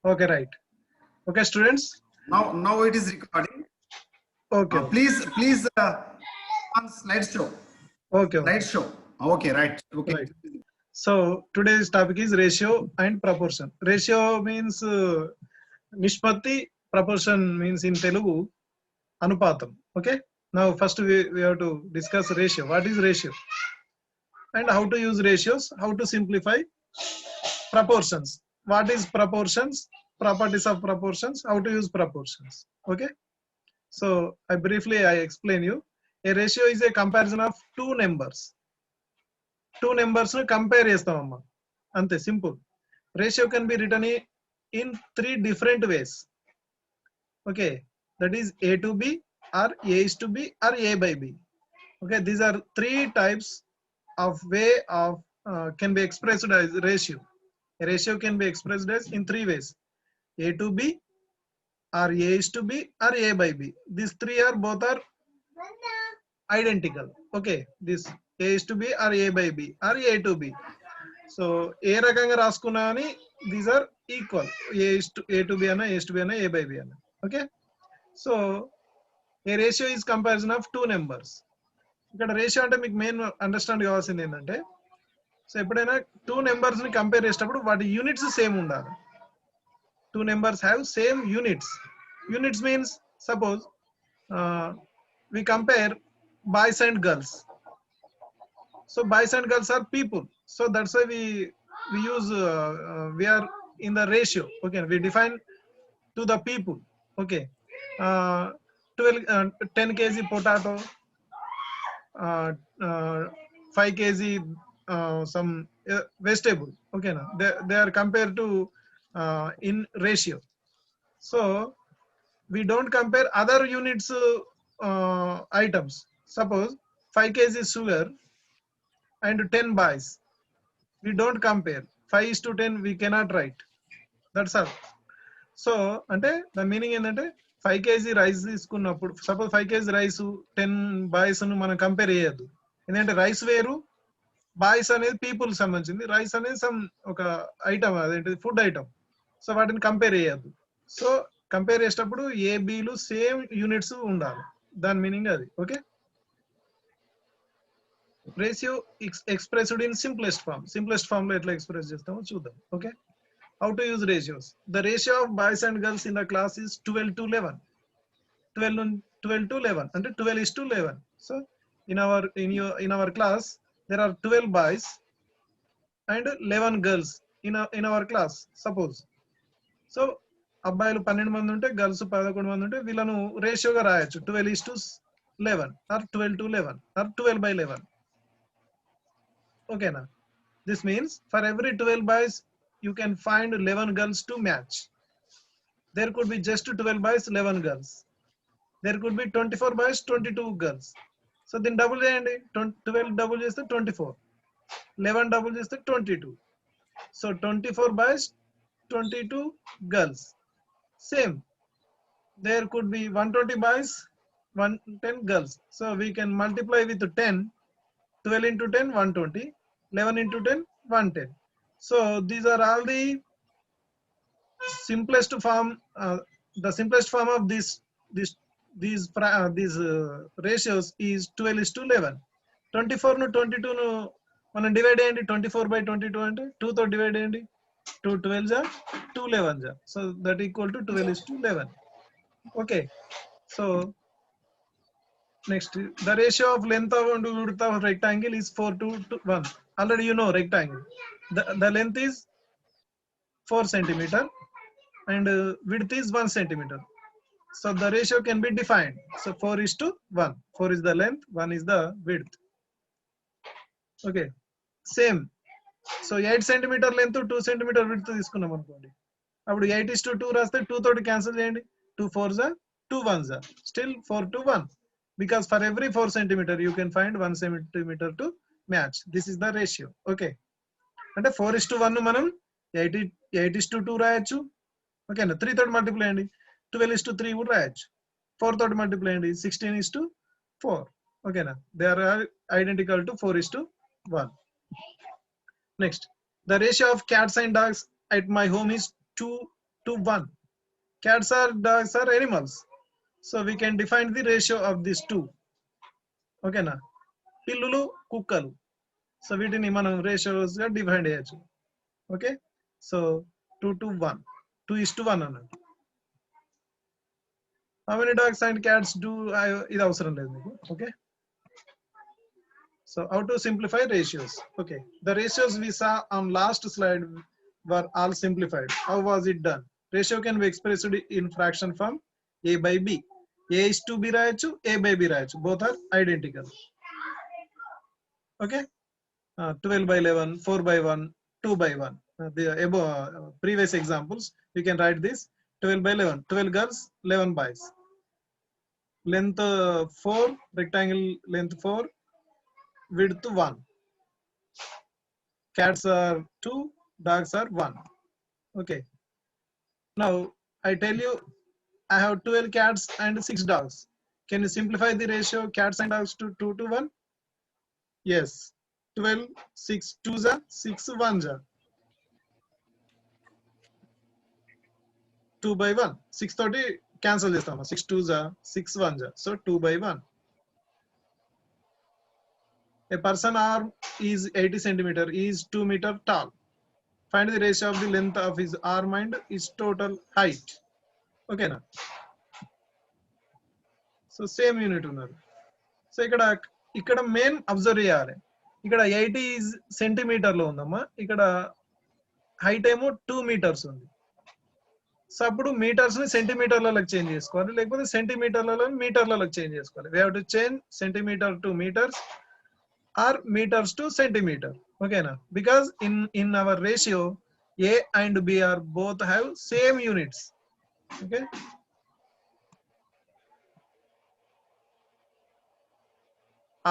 Okay, right. Okay, students. Now it is recording. Okay. Please on slideshow. Okay. Slideshow. Okay, right. Okay. Right. So today's topic is ratio and proportion. Ratio means nishpatti. Proportion means in Telugu anupatam. Okay. Now first we have to discuss ratio. What is ratio? And how to use ratios? How to simplify proportions. What is proportions? Properties of proportions. How to use proportions. Okay. So I explain you. A ratio is a comparison of two numbers. Two numbers ను compare చేస్తామమ్మా అంతే simple. Ratio can be return in 3 different ways. Okay, that is a to b or a is to b or a by b. Okay, these are 3 types of way of can be expressed as ratio. A ratio can be expressed as in 3 ways: a to b or a is to b or a by b. These 3 are both are identical. Okay, this a is to b or a by b or a to b. So ఏ రకంగా రాసుకున్నా అని these are equal. A to B అన్న, A to B అన్న, A by B అన్న. Okay, so a ratio is comparison of two numbers. ఇక్కడ ratio అంటే మీకు మెయిన్ అండర్స్టాండ్ కావాల్సింది ఏంటంటే, సో ఎప్పుడైనా టూ నెంబర్స్ ని కంపేర్ చేసేటప్పుడు వాటి యూనిట్స్ సేమ్ ఉండాలి. Two numbers have same units. Units means suppose we compare boys and girls. So boys and girls are people, so that's why we use we are in the ratio. Okay, we define to the people. Okay, 10 kg potato, 5 kg some vegetable. Okay, now they are compared to in ratio. So we don't compare other units items. Suppose 5 kg sugar and 10 buys. We don't compare. 5:10 we cannot write. That's all. So అంటే దాని meaning ఏంటంటే 5 kg rice తీసుకున్నప్పుడు suppose 5 kg rice 10 boys ను మనం compare చేయొద్దు. ఎందుకంటే rice వేరు, boys అనేది పీపుల్ సంబంధించింది, రైస్ అనేది సమ్ ఒక ఐటమ్, అదేంటి ఫుడ్ ఐటమ్. సో వాటిని కంపేర్ చేయొద్దు. సో కంపేర్ చేసేటప్పుడు ఏ బిలు సేమ్ యూనిట్స్ ఉండాలి. దాని మీనింగ్ అది. Okay, ratio expressed in simplest form. Simplest form లో ఎట్లా ఎక్స్ప్రెస్ చేస్తామో చూద్దాం. Okay, how to use ratios. The ratio of boys and girls in the class is 12 to 11. 12 to 11 అంటే 12:11. So in our class there are 12 boys and 11 girls in our class. Suppose so అబ్బాయిలు 12 మంది ఉంటే girls 11 మంది ఉంటే వీళ్ళను రేషియోగా రాయొచ్చు 12:11 or 12 to 11 or 12/11. ఓకేనా, this means for every 12 boys you can find 11 girls to match. There could be just 12 boys, 11 girls. There could be 24 boys, 22 girls. So then double చేయండి, 12 double చేస్తే 24, 11 double చేస్తే 22. So 24 boys, 22 girls. Same, there could be 120 boys, 110 girls. So we can multiply with 10. 12 into 10 120, 11 into 10 110. So these are all the simplest form. The simplest form of these ratios is 12:11. 24 ను 22 ను మనం divide చేయండి. 24/22 అంటే 2 తో divide చేయండి. 2 12s are 2 11s are. So that equal to 12:11. Okay, so next, the ratio of length of and width of rectangle is 4:1. Already you know rectangle. The length is 4 centimeter and width is 1 centimeter. So the ratio can be defined. So 4:1. 4 is the length, 1 is the width. Okay, same. So 8 centimeter length, 2 centimeter width తీసుకున్నాం అనుకోండి. అప్పుడు 8:2 రాస్తే 2 తోటి cancel చేయండి. 2 4s are 2 1s are still 4:1. Because for every 4 centimeter you can find 1 centimeter to match. This is the ratio. Okay, అంటే 4:1 మనం 8:2 రాయొచ్చు. ఓకేనా, 3 తోటి మల్టిప్లై చేయండి, 12:3 కూడా రాయొచ్చు. 4 తోటి మల్టిప్లై చేయండి, 16:4. ఓకేనా, they are identical to 4:1. Next, the ratio of cats and dogs at my home is 2 to 1. Cats are dogs are animals. So we can define the ratio of these two. Okay na? Pillulu, kukkalu. So వీటిని మనం ratios గా define చేయొచ్చు. Okay? So 2 to 1. 2 is to 1 అన్నట్టు. How many dogs and cats do ఇది అవసరం లేదు మీకు. Okay? So how to simplify ratios? Okay, the ratios we saw on last slide were all simplified. How was it done? Ratio can be expressed in fraction form a by b. A is to b రాయొచ్చు, a by b రాయొచ్చు. Both are identical. Okay, 12 by 11, 4 by 1, 2 by 1. The above previous examples, we can write this 12 by 11. 12 girls, 11 boys. Length 4, rectangle length 4. Width 1. Cats are 2, dogs are 1. Okay. Now I tell you I have 12 cats and 6 dogs. Can you simplify the ratio cats and dogs to 2 to 1? Yes. 12, 6 2s are 6 1s are 2 by 1. 6 30 cancel చేస్తాము. 6 2s are 6 1s are. So 2 by 1. A person arm is 80 centimeter, is 2 meter tall. Find the ratio of the length of his arm and his total height. Okay na? So same unit unnadu. So ikkada main observe cheyali. Ikkada 80 is centimeter lo undamma. Ikkada height emo 2 meters undi. So appudu meters ni centimeterlaloki change chesukovali lekapothe centimeterlalo meterlaloki change chesukovali. We have to change centimeter to meters or meters to centimeter. Okay na? Because in our ratio a and b are both have same units. Okay,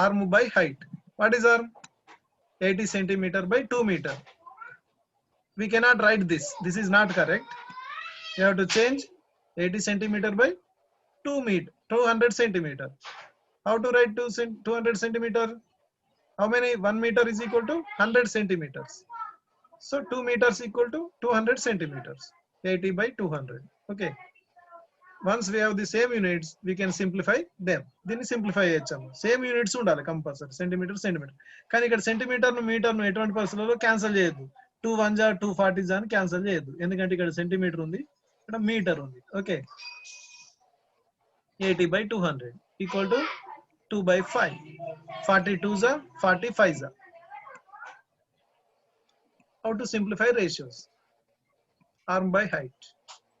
arm by height. What is arm? 80 centimeter by 2 meter. We cannot write this. This is not correct. You have to change 80 centimeter by 200 centimeter. How to write 200 centimeter? How many? 1 meter is equal to 100 centimeters. So 2 meters equal to 200 centimeters. 80 by 200. Okay. Once we have the same units, we can simplify them. Then simplify cheyacham. Same units undali compulsory. Centimeter, centimeter. Kani ikkada centimeter nu meter nu eటువంటి పరిస్థితుల్లో cancel చేయొద్దు. 2 1s are 2 40s అని cancel చేయొద్దు. ఎందుకంటే ఇక్కడ centimeter ఉంది, ఇక్కడ meter ఉంది. Okay. 80 by 200 equal to 2 by 5. 42s are 45s are. How to simplify ratios? Arm by height.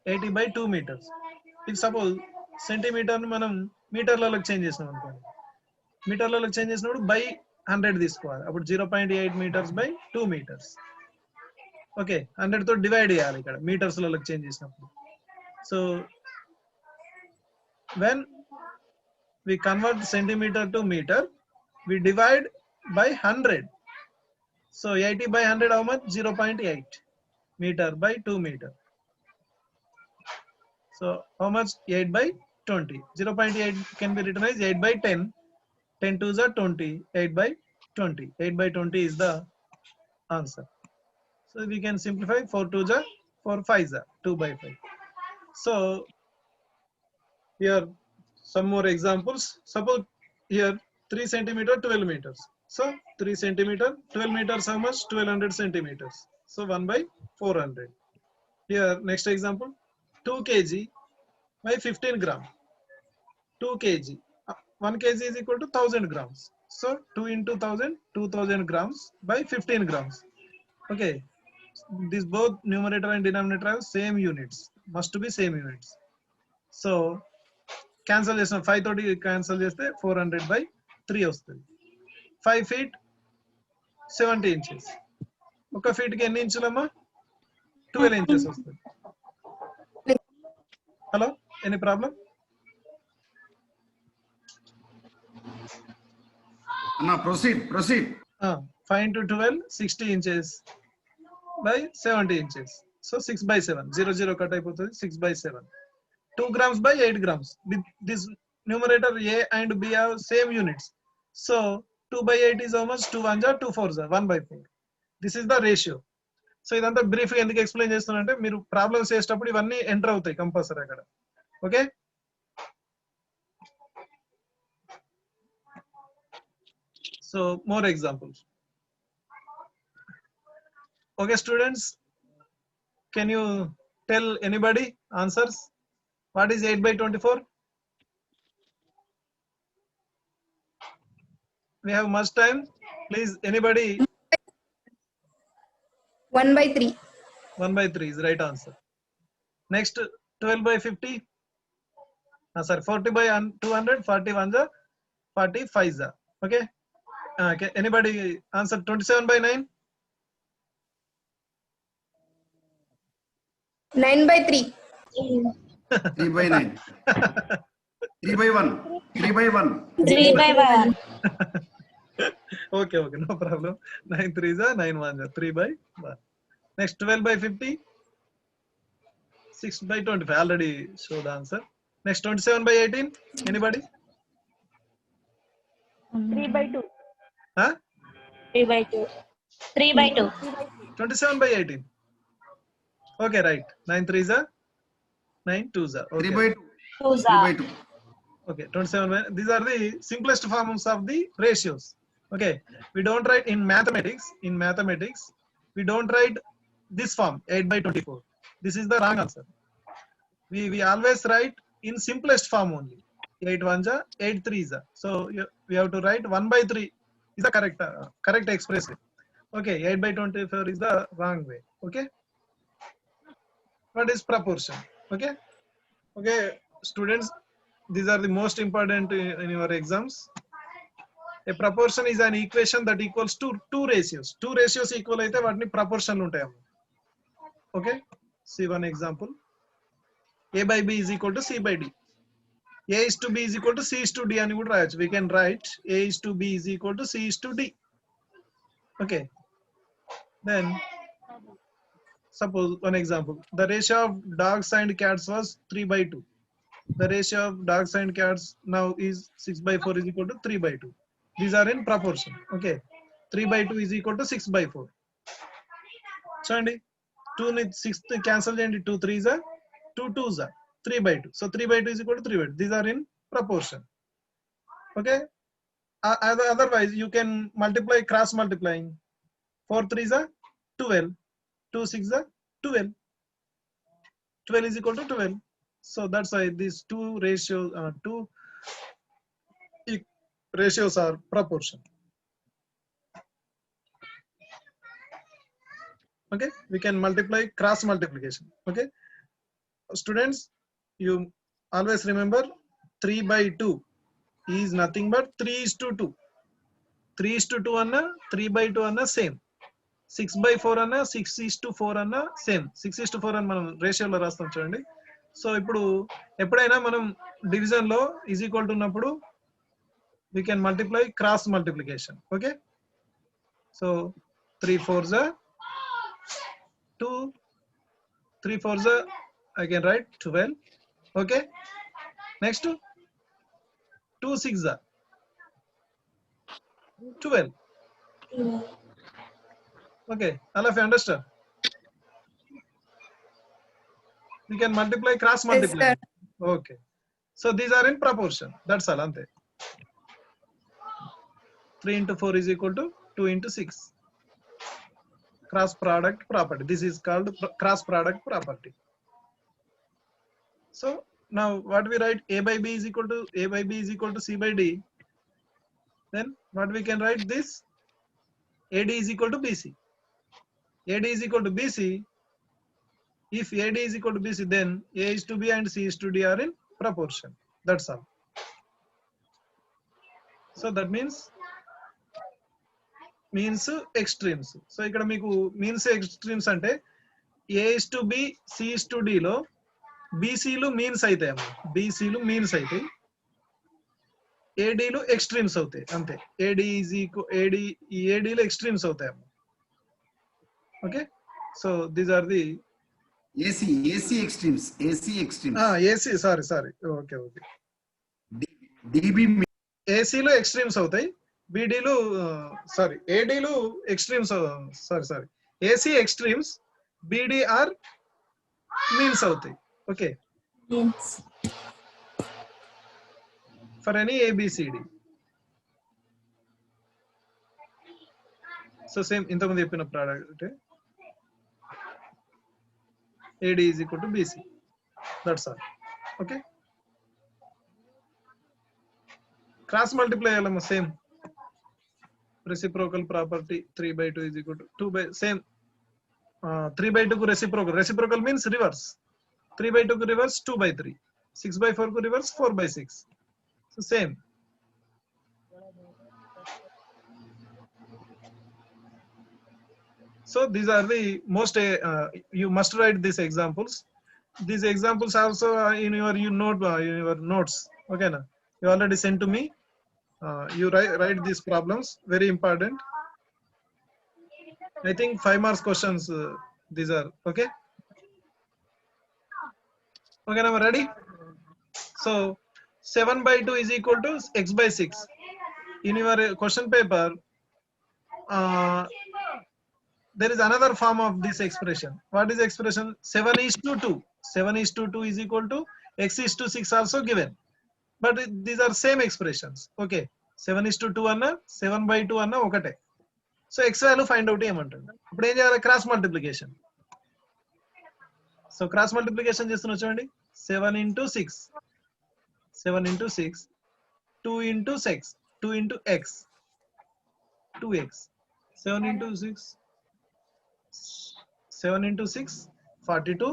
80 by 2 meters. If suppose centimeter ను మనం మీటర్లలోకి చేంజ్ చేసినాం అనుకోండి. మీటర్లలోకి చేంజ్ చేసినప్పుడు by 100 తీసుకోవాలి. అప్పుడు 0.8 meters by 2 meters. ఓకే, 100 తో డివైడ్ చేయాలి ఇక్కడ మీటర్స్ లలోకి చేంజ్ చేసినప్పుడు. So when we convert centimeter to meter, we divide by 100. So 80 by 100 how much? 0.8 meter by 2 meter. So how much? 8 by 20. 0.8 can be written as 8 by 10. 10 2s are 20. 8 by 20. 8 by 20 is the answer. So we can simplify 4 2s are 4 5s are 2 by 5. So here some more examples. Suppose here 3 centimeter 12 meters. So 3 centimeter 12 meters how much? 1200 centimeters. So 1 by 400. Here next example 2 kg by 15 gram. 2 kg. 1 kg is equal to 1000 grams. So 2 into 1000, 2000 grams by 15 grams. Okay. These both numerator and denominator have same units. Must be same units. So cancel చేసిన 5 తోటి cancel చేస్తే 400 by 3 వస్తుంది. 5 feet 70 inches. ఒక feet కి ఎన్ని ఇంచులమ్మా? 12 inches వస్తుంది. Hello, any problem? No, proceed. 5 into 12 60 inches by 70 inches. So 6 by 7. 0 0 cut అయిపోతుంది. 6 by 7. 2 grams by 8 grams. This numerator A and B have same units. So 2 by 8 is how much? 2 1s are 2 4s are 1 by 4. This is the ratio. So ఇదంతా brief గా ఎందుకు explain చేస్తున్నా అంటే మీరు problems చేసేటప్పుడు ఇవన్నీ enter అవుతాయి compulsory అక్కడ. Okay, so more examples. Okay students, can you tell anybody answers? What is 8/24? We have much time. Please, anybody? 1/3. 1/3 is right answer. Next, 12/50. Sorry, 40/200. 41 is 45 is. Okay. Okay. Anybody answer 27/9? 9/3. 3/9. 3/1. 3/1. 3/1. Okay, okay, no problem. 9 3s are 9 1s are 3/1. Next, 12/50. 6/25. Already showed the answer. Next, 27/18. Anybody? 3/2. Huh? 3/2. 3/2. 27/18. Okay, right. 9 3s are 9 2s are. Okay. 3/2. 2s are. 3/2. Okay, 27. These are the simplest forms of the ratios. Okay, we don't write in mathematics. In mathematics, we don't write this form 8/24. This is the wrong answer. We always write in simplest form only. 8 1s are 8 3s are. So we have to write 1/3 is the correct expression. Okay, 8/24 is the wrong way. Okay, what is proportion? Okay, okay, students. These are the most important in your exams. A proportion is an equation that equals to two ratios. Two ratios equal అయితే వాటిని proportion ఉంటాయి. Okay, see one example. A/B is equal to C/D. A/B is equal to C/D అని కూడా రాయొచ్చు. We can write A/B is equal to C/D. Okay, then suppose one example. The ratio of dogs and cats was 3/2. The ratio of dogs and cats now is 6/4 is equal to 3/2. These are in proportion. Okay, 3/2 is equal to 6/4. So 2 ni 6 cancel cheyandi, 2 3s are 2 2s are 3/2. So 3/2 is equal to 3/2. These are in proportion. Okay, otherwise you can multiply, cross multiplying. 4 3s are 12. 2 6s are 12. 12 is equal to 12. So that's why these two ratios are proportion. Okay, we can multiply, cross multiplication. Okay, students, you always remember 3/2 is nothing but 3:2. 3:2 anna 3/2 anna same. 6/4 anna 6:4 anna same. 6:4 అని మనం రేషియోలో రాస్తాం చూడండి. So ఇప్పుడు ఎప్పుడైనా మనం division లో is equal to ఉన్నప్పుడు we can multiply, cross multiplication. Okay, so 3 4s are 2, 3 4s are, I can write 12. Okay, next 2 6s are 12. Okay, all of you understand? We can multiply, cross multiply. Yes, Okay, so these are in proportion. That's all. Ante 3 into 4 is equal to 2 into 6. Cross product property. This is called cross product property. So now what we write, A/B is equal to C/D. Then what we can write this, AD is equal to BC. AD is equal to BC. If AD is equal to BC, then A/B and C/D are in proportion. That's all. So that means extremes. So ఇక్కడ మీకు means extremes అంటే A/B C/D లో BCలు means అవుతాయి అమ్మా. BCలు means అవుతాయి, ADలు extremes అవుతాయి అంతే. AD ఈ ADలు ఎక్స్ట్రీమ్స్ అవుతాయి అమ్మా. Okay, so these are the AC extremes. AC sorry okay okay. DB ACలు ఎక్స్ట్రీమ్స్ అవుతాయి, BDలు ADలు extremes, sorry AC extremes BD are means అవుతాయి. Okay, Means. For any ABCD. So same ఇంతకుముందు చెప్పిన product AD is equal to BC. That's all. Okay. Cross multiply చేయాలమ్మా same. Reciprocal property 3/2 is equal to 2 by same. 3/2 కు reciprocal. Reciprocal means reverse. 3/2 కు reverse 2/3. 6/4 కు reverse 4/6. So same. So these are the most you must write these examples. These examples also are in your notes. Okay, na? You already sent to me. You write these problems. Very important. I think 5 marks questions. These are okay. Okay, now ready. So 7/2 is equal to x/6. In your question paper, there is another form of this expression. What is the expression? 7:2. 7:2 is equal to x:6 also given. But these are same expressions. Okay. 7:2 అన్న 7/2 అన్న ఒకటే. So x value find out ఏమంటుంది? ఇప్పుడు ఏం చేయాలి? Cross multiplication. So cross multiplication చేస్తున్నా చూడండి. 7 into 6. 7 into 6. 2 into 6. 2 into x. 2x. 7 into 6. 7 into 6, 42.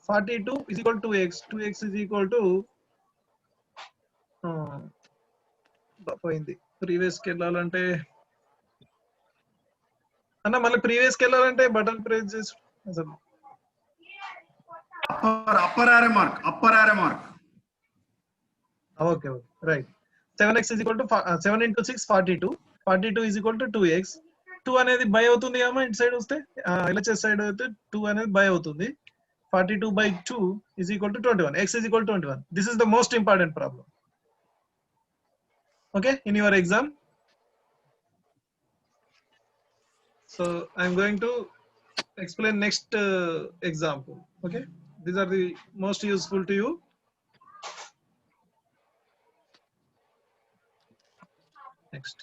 42 is equal to x. 2x is equal to పోయింది. ప్రీవియస్కి వెళ్ళాలంటే అన్న మళ్ళీ ప్రీవియస్కి వెళ్ళాలంటే బటన్ ప్రెస్ చేసి అసలు upper arrow mark. Okay right. 7x is equal to 7 into 6 42. 42 is equal to 2x. 2 అనేది by అవుతుంది అమ్మా ఇటు సైడ్ వస్తే LHS సైడ్ అయితే 2 అనేది బై అవుతుంది. 42/2 is equal to 21. X is equal to 21. This is the most important problem. Okay, in your exam. So I'm going to explain next example. Okay, these are the most useful to you. Next.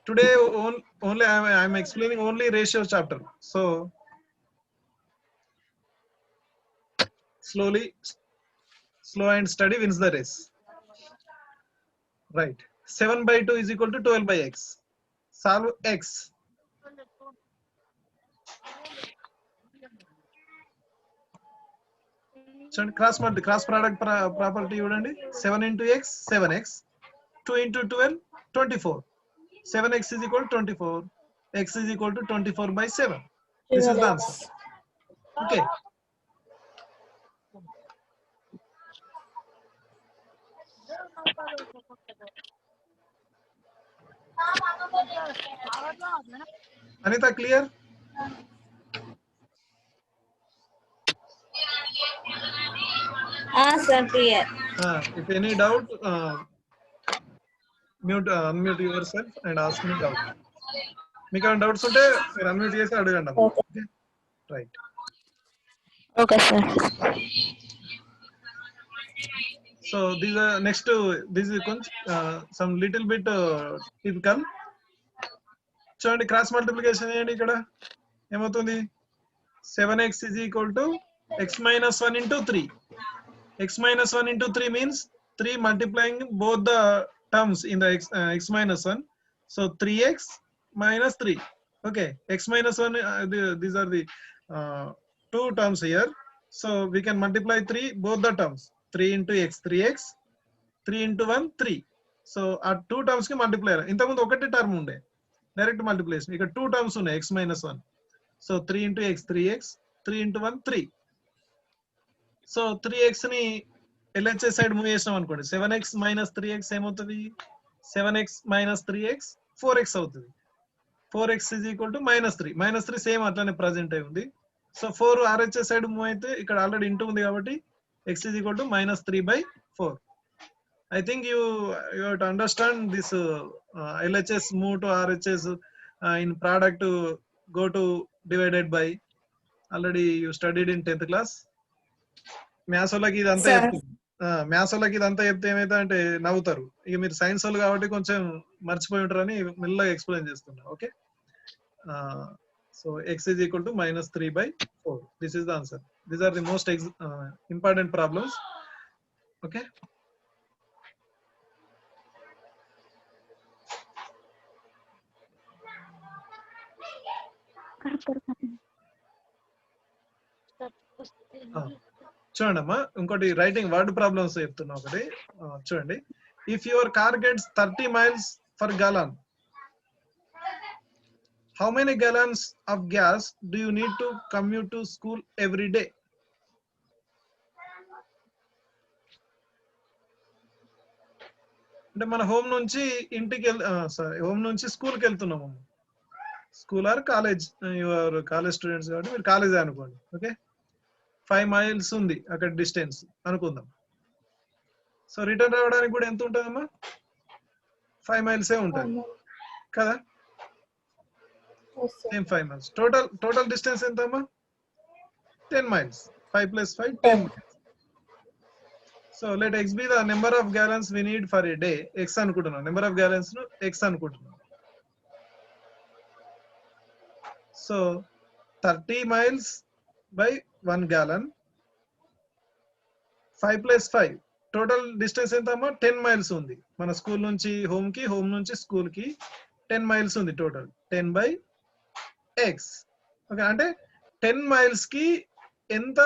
Today only I'm explaining only ratio chapter. So slow and study wins the race. Right. 7/2 is equal to 12/x. Solve x. So cross product property చూడండి. 7 into x 7x. 2 into 12 24. 7x is equal to 24. X is equal to 24/7. This is the answer. Okay. Anita, clear? Sir, clear. If any doubt, unmute yourself and ask me doubt. మీకు ఏమైనా doubts ఉంటే మీరు unmute చేసి అడగండి. Okay right. Okay, sir. So these are next this is some little bit typical. చూడండి cross multiplication చేయండి. ఇక్కడ ఏమవుతుంది? 7x is equal to x minus 1 into 3. X minus 1 into 3 means 3 multiplying both the terms in the x minus 1. So 3x minus 3. Okay, x minus 1 these are the two terms here. So we can multiply 3 both the terms. 3 into x 3x, 3 into 1 3. So ఆ 2 terms కి multiply. ఇంతకుముందు ఒకటే term ఉండే direct multiplication. ఇక్కడ 2 terms ఉన్నాయి x minus 1. So 3 into x 3x, 3 into 1 3. So 3x ని LHS side move చేసినాం అనుకోండి. 7x minus 3x ఏమవుతుంది? 7x minus 3x 4x అవుతుంది. 4x is equal to -3. -3 same అట్లానే ప్రజెంట్ అయి ఉంది. సో 4 RHS సైడ్ మూవ్ అయితే ఇక్కడ ఆల్రెడీ ఇంటూ ఉంది కాబట్టి x is equal to -3/4. I think you have to understand this LHS move to RHS in product go to divided by. Already you studied in 10th class. Maths వాళ్ళకి ఇదంతా Sir. చెప్తుంది. Maths వాళ్ళకి ఇదంతా చెప్తే ఏమైతే అంటే నవ్వుతారు. ఇక మీరు సైన్స్ వాళ్ళు కాబట్టి కొంచెం మర్చిపోయి ఉంటారని మెల్లగా ఎక్స్ప్లెయిన్ చేస్తున్నా. Okay, so x is equal to -3/4. This is the answer. These are the most important problems. Okay. చూడండి అమ్మా, ఇంకోటి రైటింగ్ వర్డ్ ప్రాబ్లమ్స్ చెప్తున్నా ఒకటి. చూడండి, if your car gets 30 miles per gallon, how many gallons of gas do you need to commute to school every day? అంటే మన home నుంచి ఇంటికి హోమ్ నుంచి స్కూల్కి వెళ్తున్నాము. School or college, your college students కాబట్టి మీరు కాలేజ్ అనుకోండి. ఓకే, 5 miles ఉంది అక్కడ డిస్టెన్స్ అనుకుందాం. సో రిటర్న్ రావడానికి కూడా ఎంత ఉంటుందమ్మా? 5 miles ఉంటుంది కదా. Same 5 miles. టోటల్ డిస్టెన్స్ ఎంత అమ్మా? 10 miles. 5 + 5 10 miles. So let x be the number of gallons we need for a day. x అనుకుంటున్నాం, నెంబర్ ఆఫ్ గ్యాలన్స్ ను x అనుకుంటున్నాం. So 30 miles by 1 gallon, 5 + 5 total distance ఎంత అమ్మా? 10 miles ఉంది. మన school నుంచి హోమ్ కి, హోమ్ నుంచి స్కూల్ కి 10 miles ఉంది టోటల్. 10/x. ఓకే, అంటే 10 miles కి ఎంత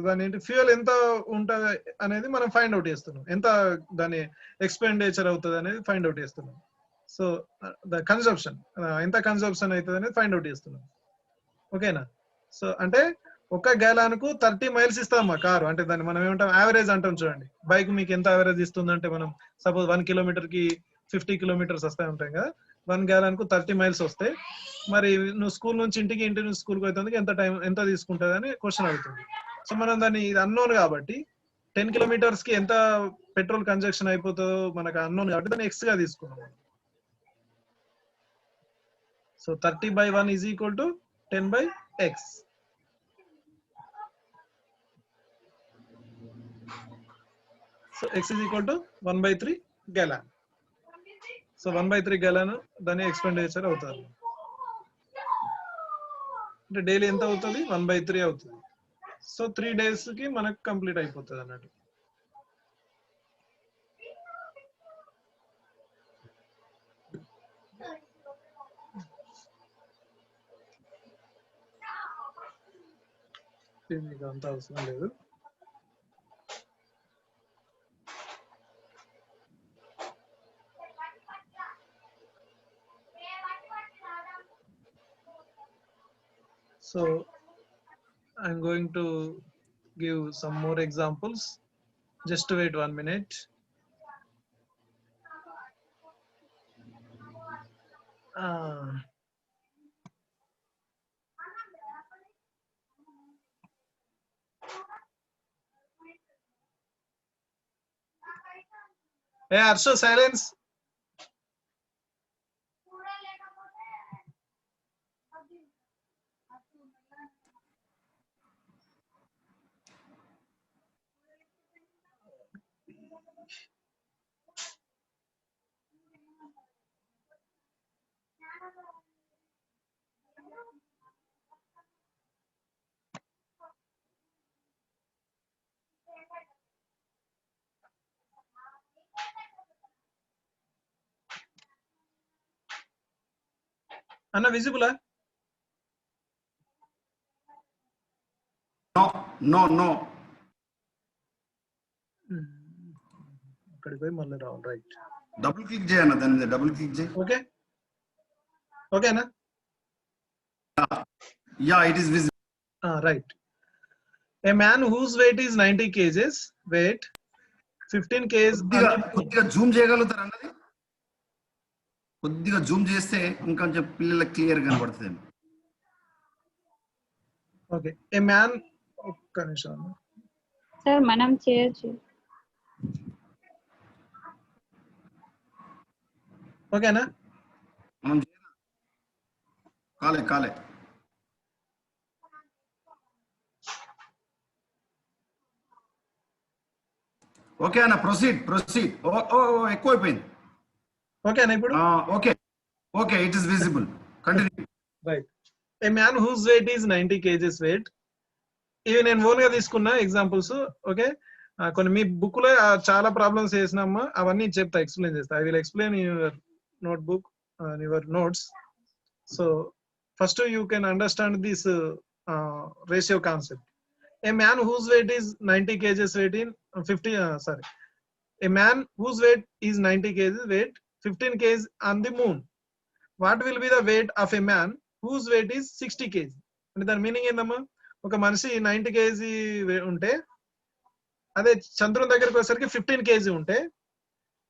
దాని ఫ్యూయల్ ఎంత ఉంటుంది అనేది మనం ఫైండ్ అవుట్ చేస్తున్నాం. ఎంత దాని ఎక్స్పెండిచర్ అవుతుంది అనేది ఫైండ్ అవుట్ చేస్తున్నాం. సో ద కన్సంప్షన్ ఎంత కన్సంప్షన్ అవుతుంది అనేది ఫైండ్ అవుట్ చేస్తున్నాం. ఓకేనా? సో అంటే ఒక గ్యాలాన్కు 30 miles ఇస్తామా కారు. అంటే దాన్ని మనం ఏమంటాం? యావరేజ్ అంటాం. చూడండి, బైక్ మీకు ఎంత యావరేజ్ ఇస్తుంది అంటే, మనం సపోజ్ 1 kilometer కి 50 kilometers వస్తాయి ఉంటాయి కదా. 1 gallonకు 30 miles వస్తే మరి నువ్వు స్కూల్ నుంచి ఇంటికి, ఇంటి నుంచి స్కూల్కి అవుతుంది ఎంత టైం, ఎంత తీసుకుంటుంది అని క్వశ్చన్ అవుతుంది. సో మనం దాన్ని ఇది అన్నోన్ కాబట్టి 10 kilometers కి ఎంత పెట్రోల్ కన్జక్షన్ అయిపోతుందో మనకు అన్నోన్ కాబట్టి దాన్ని x గా తీసుకున్నాం. So 30/1 is equal to 10/x. So x is equal to 1/3 gallon. So 1/3 gallon దాని ఎక్స్పెండిచర్ అవుతుంది. అంటే డైలీ ఎంత అవుతుంది? 1/3 అవుతుంది. సో 3 days కి మనకు కంప్లీట్ అయిపోతుంది అన్నట్టు. మీకు అంత అవసరం లేదు. So I'm going to give some more examples. Just wait 1 minute. Hey Arsho, silence. Anna, visible? No. ఇక్కడికి పోయి మళ్ళీ రావాలి. రైట్, డబుల్ క్లిక్ చేయన్న, దాని మీద డబుల్ క్లిక్ చేయి. ఓకే ఓకేనా? Yeah, it is visible. Right. A man whose weight is 90 kgs, weight 15 kgs. కొద్దిగా Zoom చేయగలుగుతారు అన్నది? కొద్దిగా జూమ్ చేస్తే ఇంకొంచెం పిల్లలకు క్లియర్ కనబడుతుంది. ఓకే, ఏ మ్యాన్, ఒక్క నిమిషం సార్ మనం చేయొచ్చు. ఓకేనా? మనం కాలే ఓకే అన్న ప్రొసీడ్ ఓ ఎక్కువైపోయింది. ఓకేనా ఇప్పుడు? Okay it is visible. Continue. Right. A man whose weight is 90 kgs weight. ఇవి నేను ఓన్ గా తీసుకున్న ఎగ్జాంపుల్స్. ఓకే, కొన్ని మీ బుక్ లో చాలా ప్రాబ్లమ్స్ చేసినామా, అవన్నీ చెప్తా, ఎక్స్ప్లెయిన్ చేస్తా. I will explain your notebook, your notes. So first you can understand this ratio concept. A man whose weight is 90 kgs weight in 50 sorry, a man whose weight is 90 kgs weight 15 kgs on the moon. What will be the weight of a man whose weight is 60 kg? అంటే దాని meaning ఏందమ్మా, ఒక మనిషి 90 kg ఉంటే అదే చంద్రుని దగ్గరికి వచ్చేసరికి 15 kg ఉంటే,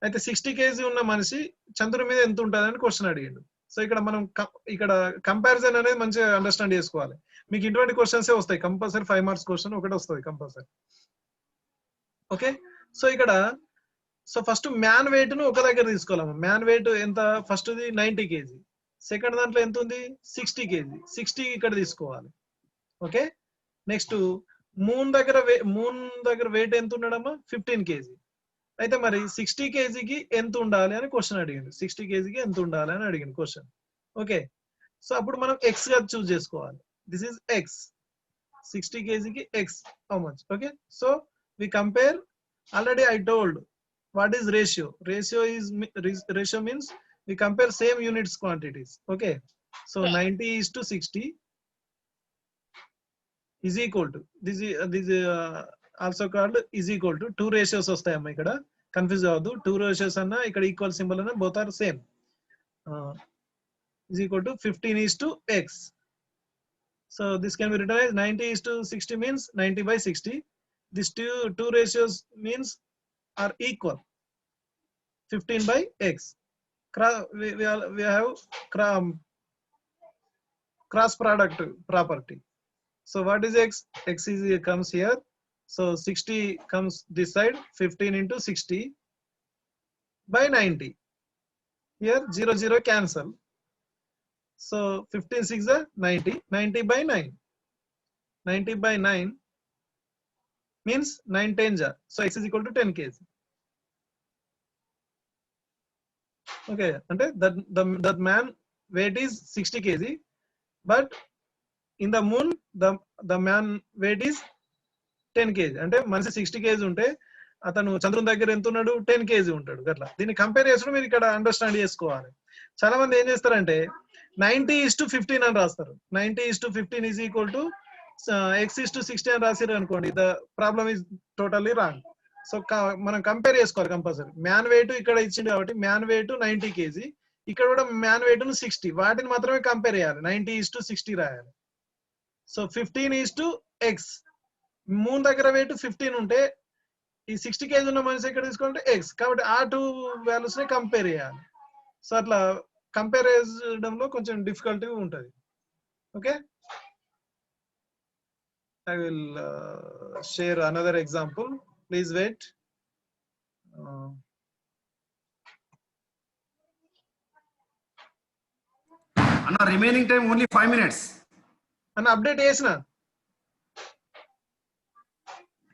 అయితే 60 kg ఉన్న మనిషి చంద్రుని మీద ఎంత ఉంటుంది అని క్వశ్చన్ అడిగిండు. సో ఇక్కడ మనం ఇక్కడ కంపారిజన్ అనేది మంచిగా అండర్స్టాండ్ చేసుకోవాలి. మీకు ఇటువంటి క్వశ్చన్స్ వస్తాయి కంపల్సరీ. 5 మార్క్స్ క్వశ్చన్ ఒకటి వస్తుంది కంపల్సరీ. ఓకే, సో ఇక్కడ సో ఫస్ట్ మ్యాన్ వెయిట్ ను ఒక దగ్గర తీసుకోవాలమ్మా. మ్యాన్ వెయిట్ ఎంత? ఫస్ట్ ది 90 kg, సెకండ్ దాంట్లో ఎంత ఉంది? 60 kg. 60 ఇక్కడ తీసుకోవాలి. ఓకే, నెక్స్ట్ మూన్ దగ్గర వెయిట్ ఎంత ఉన్నాడమ్మా? 15 kg. అయితే మరి 60 kg కి ఎంత ఉండాలి అని క్వశ్చన్ అడిగింది. 60 kg కి ఎంత ఉండాలి అని అడిగింది క్వశ్చన్. ఓకే, సో అప్పుడు మనం ఎక్స్ గా చూస్ చేసుకోవాలి. This is x. 60 kg కి x how much? Okay, so we compare. Already I told what is ratio. Ratio means we compare same units quantities. Okay, so 90 is to 60 is equal to this also called is equal to 2 ratios వస్తాయమ్మా. ఇక్కడ confuse అవ్వద్దు. 2 ratios అన్నా ఇక్కడ equal symbol అన్నా both are same. Is equal to 15 is to x. So this can be written as 90 is to 60 means 90 by 60. These two ratios means are equal. 15 by x. We have cross product property. So what is x? X is comes here. So 60 comes this side. 15 into 60 by 90. Here 0 0 cancel. So 15 6 are 90. 90 by 9. 90 by 9 means 9 10s are. So x is equal to 10 kg. Okay, అంటే that man weight is 60 kg, but in the moon the man weight is 10 kg. అంటే మనిషి 60 kg ఉంటే అతను చంద్రుని దగ్గర ఎంత ఉన్నాడు? 10 kg ఉంటాడు. అట్లా దీన్ని కంపేర్ చేసుకుని మీరు ఇక్కడ అండర్స్టాండ్ చేసుకోవాలి. చాలా మంది ఏం చేస్తారంటే 90:15 అని రాస్తారు. 90:15 is equal to x:60 అని రాసిరు అనుకోండి, the problem is totally wrong. So మనం కంపేర్ చేసుకోవాలి కంపల్సరీ. మ్యాన్ వెయిట్ ఇక్కడ ఇచ్చింది కాబట్టి మ్యాన్ వెయిట్ 90 kg, ఇక్కడ కూడా మ్యాన్ వెయిట్ 60, వాటిని మాత్రమే కంపేర్ చేయాలి. 90:60 రాయాలి. So 15:x. మూన్ దగ్గర వెయిట్ 15 ఉంటే ఈ 60 kg ఉన్న మనిషి ఎక్కడ తీసుకుంటే ఎక్స్, కాబట్టి ఆ 2 వాల్యూస్ ని కంపేర్ చేయాలి. సో అట్లా కంపేర్ చేయడంలో కొంచెం డిఫికల్టీ ఉంటుంది. Okay, I will share another example. Please wait. Anna, remaining time only 5 minutes. Anna, update chesina.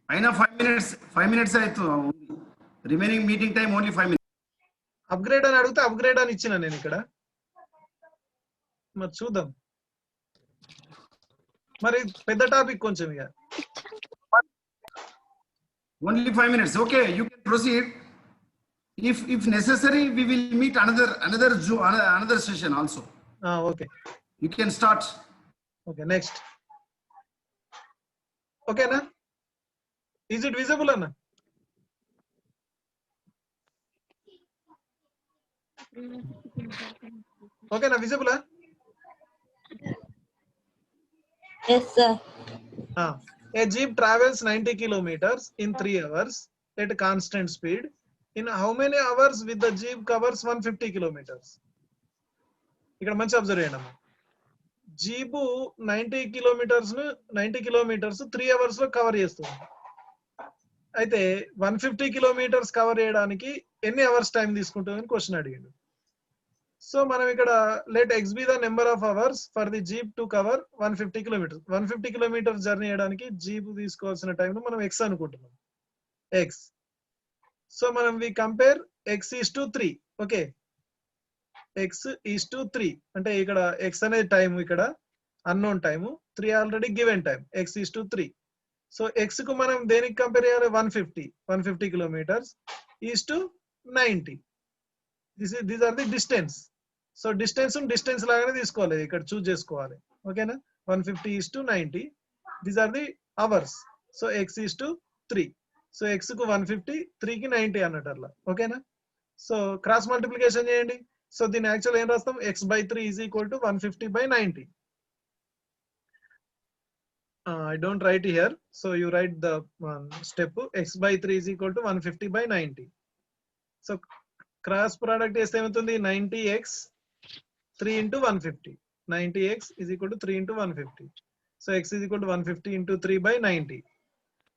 Aina 5 minutes aitu. Remaining meeting time only 5 minutes. Upgrade అని అడిగితే upgrade అని ఇచ్చినా నేను ఇక్కడ. మరి చూద్దాం. మరి పెద్ద టాపిక్ కొంచెం ఇక. Only 5 minutes. Okay, you can proceed. If necessary, we will meet another session also. Okay. You can start. Okay, next. Okay, na? Is it visible, Anna? Okay, na visible, huh? Yes, sir. A jeep travels 90 kilometers in 3 hours at constant speed. In how many hours with the jeep covers 150 kilometers? ఇక్కడ మంచి observe చేయండి అమ్మా. Jeep 90 kilometers 3 hours లో cover చేస్తుంది. అయితే 150 kilometers cover చేయడానికి ఎన్ని hours time తీసుకుంటుందని క్వశ్చన్ అడిగిండు. సో మనం ఇక్కడ let x be the number of hours for the jeep to cover 150 kilometers. 150 kilometers journey చేయడానికి జీప్ తీసుకోవాల్సిన టైం మనం x అనుకుంటున్నాం. x. సో మనం we compare x is to 3. Okay, x is to 3 అంటే ఇక్కడ x అనేది టైం, ఇక్కడ unknown time, 3 already given time, x is to 3. So x కు మనం దేనికి కంపేర్ చేయాలి? 150 kilometers is to 90. These are the distance. So distance లాగానే తీసుకోవాలి, ఇక్కడ చూస్ చేసుకోవాలి. ఓకేనా? 150 is to 90. These are the hours. So x is to 3. So x కు 150, 3 కి 90 అన్నట్టు అట్లా. ఓకేనా? సో క్రాస్ మల్టిప్లికేషన్ చేయండి. సో దీన్ని యాక్చువల్ ఏం రాస్తాం? x/3 is equal to 150/90. I don't write here, so you write the step. x/3 is equal to 150/90. So cross product చేస్తే ఏమవుతుంది? 90x 3 into 150. 90x is equal to 3 into 150. So x is equal to 150 into 3/90.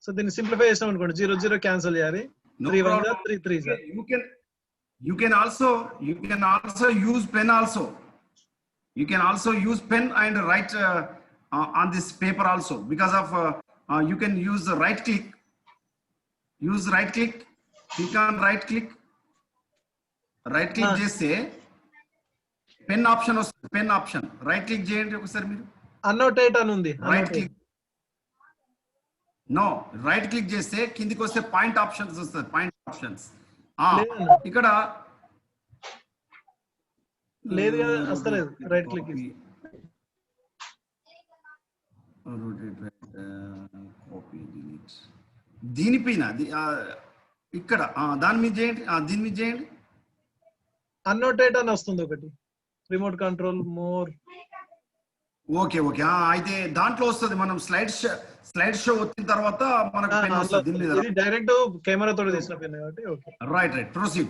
So దీన్ని simplify చేస్తాం అనుకోండి, 0 0 cancel చేయాలి. No 3 1 problem. 3 3 You can also use pen also. You can also use pen and write on this paper also, because of you can use the right click. Use right click. Click on right click. Right click చేస్తే pen option వస్తుంది. Pen option right click చేయండి ఒకసారి మీరు. Annotate అని ఉంది. Right click no right click చేస్తే కిందికి వస్తే పాయింట్ ఆప్షన్స్ వస్తుంది. పాయింట్ ఆప్షన్స్ ఇక్కడ లేదు కదా, వస్తలేదు. రైట్ క్లిక్ దీనిపైన ఇక్కడ దాని మీద చేయండి. దీని మీద చేయండి. అన్నోటేట్ అని వస్తుంది ఒకటి, remote control more. Okay okay అయితే దాంట్లో వస్తుంది. మనం స్లైడ్ షో వచ్చిన తర్వాత మనకు పెన్ వస్తుంది. దీని మీద ఇది డైరెక్ట్ కెమెరా తోటి తీసిన పెన్ కాబట్టి okay. Right proceed.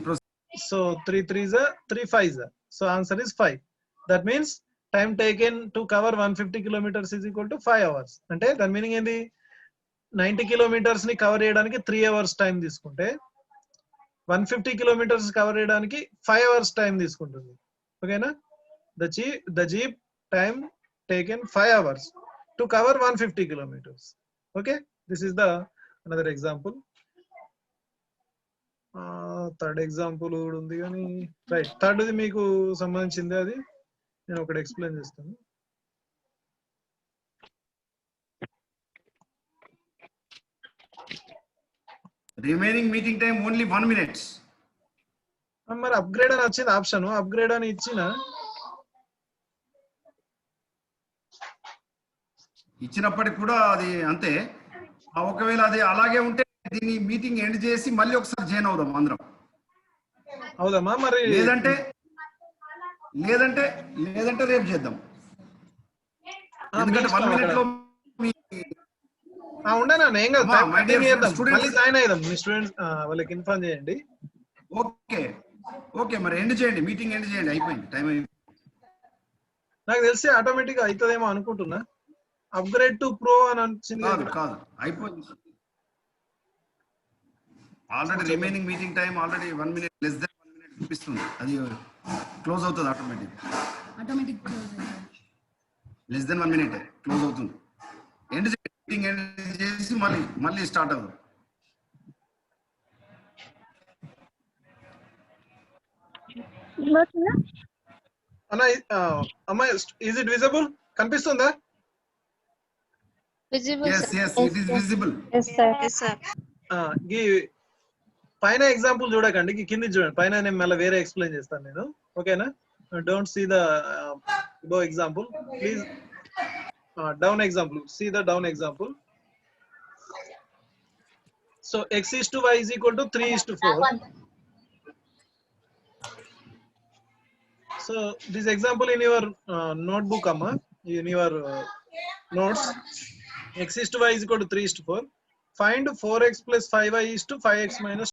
So 3 3s 3 5s. So answer is 5. That means time taken to cover 150 kilometres is equal to 5 hours. అంటే దాని మీనింగ్ ఏంది? 90 కిలోమీటర్స్ ని కవర్ చేయడానికి 3 hours టైం తీసుకుంటే 150 కిలోమీటర్స్ కవర్ చేయడానికి 5 hours టైం తీసుకుంటుంది. ఓకేనా? The jeep time taken 5 hours to cover 150 kilometers. Okay, this is the another example. Third example కూడా ఉంది కానీ రైట్, థర్డ్ది మీకు సంబంధించింది, అది నేను ఒకటి ఎక్స్ప్లెయిన్ చేస్తాను. Remaining meeting time only 1 minute. మరి అప్గ్రేడ్ అని వచ్చింది ఆప్షన్, అప్గ్రేడ్ అని ఇచ్చినప్పటికి కూడా అది అంతే. ఒకవేళ అది అలాగే ఉంటే దీన్ని మీటింగ్ ఎండ్ చేసి మళ్ళీ ఒకసారి జాయిన్ అవుదాం అందరం. అవుదమ్మా? మరి లేదంటే రేపు చేద్దాం. ఎందుకంటే 1 minute లో ఉండేనా? ఏం కాదు, మళ్ళీ జాయిన్ అయ్యాం. మీ స్టూడెంట్స్ వాళ్ళకి ఇన్ఫార్మ్ చేయండి. ఓకే మరి ఎండ్ చేయండి, మీటింగ్ ఎండ్ చేయండి. అయిపోయింది, టైం అయిపోయింది. నాకు తెలిసి ఆటోమేటిక్ అవుతుందేమో అనుకుంటున్నా. అప్గ్రేడ్ టు ప్రో అని వచ్చింది. కాదు అయిపోయింది already. Remaining meeting time already 1 minute, less than 1 minute చూపిస్తుంది. అది క్లోజ్ అవుతుంది automatic. Less than 1 minute close అవుతుంది. ఎండ్ మీటింగ్ ఎండ్ చేసి మళ్ళీ స్టార్ట్ అవుతుంది. అమ్మా, ఇస్ ఇట్ విజిబుల్? కనిపిస్తుందా? yes it is visible. Yes sir. పైన ఎగ్జాంపుల్ చూడకండి, కింది చూడండి. పైన నేను మళ్ళీ వేరే ఎక్స్ప్లెయిన్ చేస్తాను నేను. ఓకేనా? Don't see the above example, please. Down example, see the down example. So x is to y is equal to 3 is to 4. So this example in your notebook, amma, in your notes, x is to y is equal to 3 is to 4. Find 4x plus 5y is to 5x minus